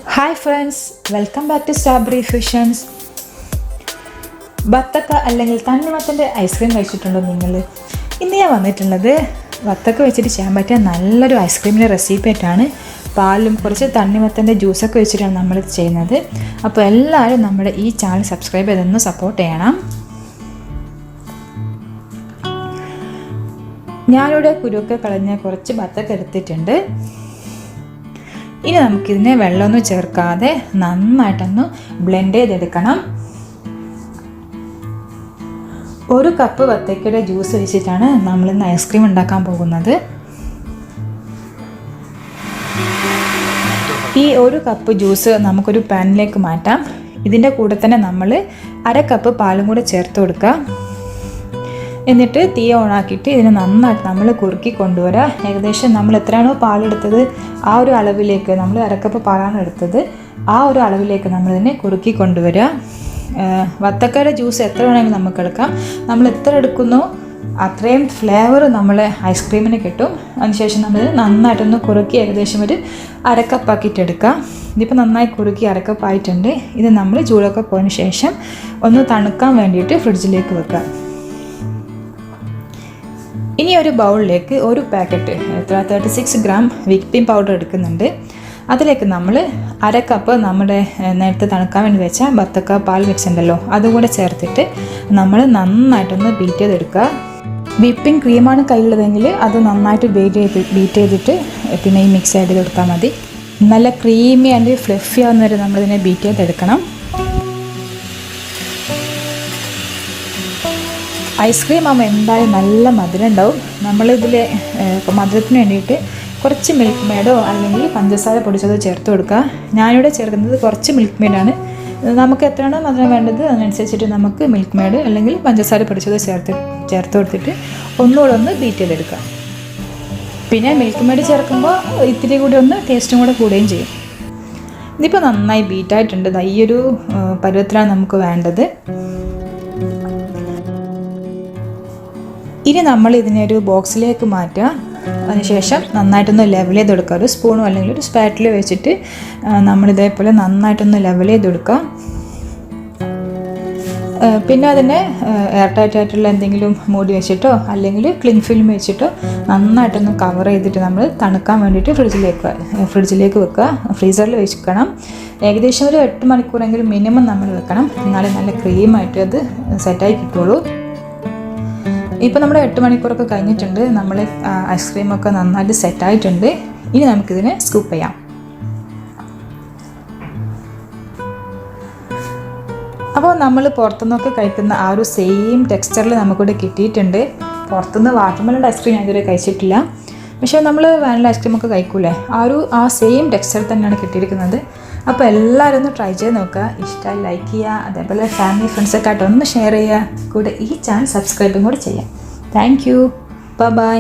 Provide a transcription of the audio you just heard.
Hi friends, welcome back to Strawberry Fusions. ബത്തക്ക അല്ലെങ്കിൽ തണ്ണിമത്തൻ്റെ ice cream കഴിച്ചിട്ടുണ്ടോ നിങ്ങൾ? ഇന്ന് ഞാൻ വന്നിട്ടുള്ളത് ബത്തക്ക വെച്ചിട്ട് ചെയ്യാൻ പറ്റിയ നല്ലൊരു ഐസ്ക്രീമിൻ്റെ റെസിപ്പി ആയിട്ടാണ്. പാലും കുറച്ച് തണ്ണിമത്തൻ്റെ ജ്യൂസൊക്കെ വെച്ചിട്ടാണ് നമ്മളിത് ചെയ്യുന്നത്. അപ്പോൾ എല്ലാവരും നമ്മുടെ ഈ ചാനൽ സബ്സ്ക്രൈബ് ചെയ്തൊന്ന് സപ്പോർട്ട് ചെയ്യണം. ഞാനിവിടെ കുരുവൊക്കെ കളഞ്ഞ കുറച്ച് ബത്തക്ക എടുത്തിട്ടുണ്ട്. ഇനി നമുക്കിതിനെ വെള്ളമൊന്നും ചേർക്കാതെ നന്നായിട്ടൊന്ന് ബ്ലെൻഡ് ചെയ്തെടുക്കണം. 1 കപ്പ് ബത്തക്കയുടെ ജ്യൂസ് വെച്ചിട്ടാണ് നമ്മളിന്ന് ഐസ്ക്രീം ഉണ്ടാക്കാൻ പോകുന്നത്. ഈ 1 കപ്പ് ജ്യൂസ് നമുക്കൊരു പാനിലേക്ക് മാറ്റാം. ഇതിൻ്റെ കൂടെ തന്നെ നമ്മൾ 1/2 കപ്പ് പാലും കൂടെ ചേർത്ത് കൊടുക്കുക. എന്നിട്ട് തീ ഓണാക്കിയിട്ട് ഇതിനെ നന്നായിട്ട് നമ്മൾ കുറുക്കി കൊണ്ടുവരിക. ഏകദേശം നമ്മൾ എത്രയാണോ പാലെടുത്തത് ആ ഒരു അളവിലേക്ക്, നമ്മൾ 1/2 കപ്പ് പാലാണ് എടുത്തത്, ആ ഒരു അളവിലേക്ക് നമ്മളിതിനെ കുറുക്കി കൊണ്ടുവരിക. വത്തക്കയുടെ ജ്യൂസ് എത്ര വേണമെങ്കിലും നമുക്ക് എടുക്കാം. നമ്മൾ എത്ര എടുക്കുന്നോ അത്രയും ഫ്ലേവർ നമ്മൾ ഐസ്ക്രീമിന് കിട്ടും. അതിനുശേഷം നമ്മൾ നന്നായിട്ടൊന്ന് കുറുക്കി ഏകദേശം ഒരു 1/2 കപ്പാക്കിയിട്ട് എടുക്കുക. ഇതിപ്പോൾ നന്നായി കുറുക്കി 1/2 കപ്പ് ആയിട്ടുണ്ട്. ഇത് നമ്മൾ ചൂടൊക്കെ പോയതിന് ശേഷം ഒന്ന് തണുക്കാൻ വേണ്ടിയിട്ട് ഫ്രിഡ്ജിലേക്ക് വെക്കുക. ഇനി ഒരു ബൗളിലേക്ക് 1 പാക്കറ്റ് 36 ഗ്രാം വിപ്പിംഗ് പൗഡർ എടുക്കുന്നുണ്ട്. അതിലേക്ക് നമ്മൾ 1/2 കപ്പ് നമ്മുടെ നേരത്തെ തണുക്കാൻ വേണ്ടി വെച്ച ബത്തക്ക പാൽ മിക്സ് ഉണ്ടല്ലോ അതുകൂടെ ചേർത്തിട്ട് നമ്മൾ നന്നായിട്ടൊന്ന് ബീറ്റ് ചെയ്തെടുക്കുക. വിപ്പിംഗ് ക്രീമാണ് കയ്യിലുള്ളതെങ്കിൽ അത് നന്നായിട്ട് ബീറ്റ് ചെയ്തിട്ട് പിന്നെ ഈ മിക്സ് ആഡ് ചെയ്ത് കൊടുത്താൽ മതി. നല്ല ക്രീമി ആൻഡ് ഫ്ലഫി ആവുന്ന വരെ നമ്മളിതിനെ ബീറ്റ് ചെയ്തെടുക്കണം. ഐസ്ക്രീം ആകുമ്പോൾ എന്തായാലും നല്ല മധുരം ഉണ്ടാവും. നമ്മളിതിൽ മധുരത്തിന് വേണ്ടിയിട്ട് കുറച്ച് മിൽക്ക് മെയ്ഡോ അല്ലെങ്കിൽ പഞ്ചസാര പൊടിച്ചതോ ചേർത്ത് കൊടുക്കുക. ഞാനിവിടെ ചേർക്കുന്നത് കുറച്ച് മിൽക്ക് മെയ്ഡാണ്. നമുക്ക് എത്രയാണോ മധുരം വേണ്ടത് അതിനനുസരിച്ചിട്ട് നമുക്ക് മിൽക്ക് മെയ്ഡ് അല്ലെങ്കിൽ പഞ്ചസാര പൊടിച്ചതോ ചേർത്ത് കൊടുത്തിട്ട് ഒന്നുകൂടെ ഒന്ന് ബീറ്റ് ചെയ്തെടുക്കുക. പിന്നെ മിൽക്ക് മെയ്ഡ് ചേർക്കുമ്പോൾ ഇത്തിരി കൂടി ഒന്ന് ടേസ്റ്റും കൂടെ കൂടുകയും ചെയ്യും. ഇതിപ്പോൾ നന്നായി ബീറ്റായിട്ടുണ്ട്. ഈ ഒരു പരുവത്തിലാണ് നമുക്ക് വേണ്ടത്. ഇനി നമ്മൾ ഇതിനെ ഒരു ബോക്സിലേക്ക് മാറ്റുക. അതിനുശേഷം നന്നായിട്ടൊന്ന് ലെവൽ ചെയ്ത് കൊടുക്കുക. ഒരു സ്പൂണോ അല്ലെങ്കിൽ ഒരു സ്പാറ്റിൽ വെച്ചിട്ട് നമ്മളിതേപോലെ നന്നായിട്ടൊന്ന് ലെവൽ ചെയ്ത് കൊടുക്കുക. പിന്നെ അതിനെ എയർ ടൈറ്റ് ആയിട്ടുള്ള എന്തെങ്കിലും മൂടി വെച്ചിട്ടോ അല്ലെങ്കിൽ ക്ലിങ് ഫിലിം വെച്ചിട്ടോ നന്നായിട്ടൊന്ന് കവർ ചെയ്തിട്ട് നമ്മൾ തണുക്കാൻ വേണ്ടിയിട്ട് ഫ്രിഡ്ജിലേക്ക് വെക്കുക. ഫ്രീസറിൽ വെക്കണം. ഏകദേശം ഒരു 8 മണിക്കൂറെങ്കിലും മിനിമം നമ്മൾ വെക്കണം. എന്നാലേ നല്ല ക്രീമായിട്ട് അത് സെറ്റായി കിട്ടുള്ളൂ. ഇപ്പോൾ നമ്മുടെ 8 മണിക്കൂറൊക്കെ കഴിഞ്ഞിട്ടുണ്ട്. നമ്മൾ ഐസ്ക്രീമൊക്കെ നന്നായിട്ട് സെറ്റായിട്ടുണ്ട്. ഇനി നമുക്കിതിനെ സ്കൂപ്പ് ചെയ്യാം. അപ്പോൾ നമ്മൾ പുറത്തുനിന്നൊക്കെ കഴിക്കുന്ന ആ ഒരു സെയിം ടെക്സ്ചറിൽ നമുക്കിവിടെ കിട്ടിയിട്ടുണ്ട്. പുറത്തുനിന്ന് വാട്ടർമെലൺ ഐസ്ക്രീം ഞാൻ ഇതുവരെ കഴിച്ചിട്ടില്ല. പക്ഷേ നമ്മൾ വാനില ഐസ്ക്രീമൊക്കെ കഴിക്കൂലേ, ആ സെയിം ടെക്സ്ചറിൽ തന്നെയാണ് കിട്ടിയിരിക്കുന്നത്. അപ്പോൾ എല്ലാവരും ഒന്ന് ട്രൈ ചെയ്ത് നോക്കുക. ഇഷ്ടമായി ലൈക്ക് ചെയ്യുക. അതേപോലെ ഫാമിലി ഫ്രണ്ട്സൊക്കെ ആയിട്ട് ഒന്ന് ഷെയർ ചെയ്യുക. കൂടെ ഈ ചാനൽ സബ്സ്ക്രൈബും കൂടെ ചെയ്യാം. Thank you. ബൈ.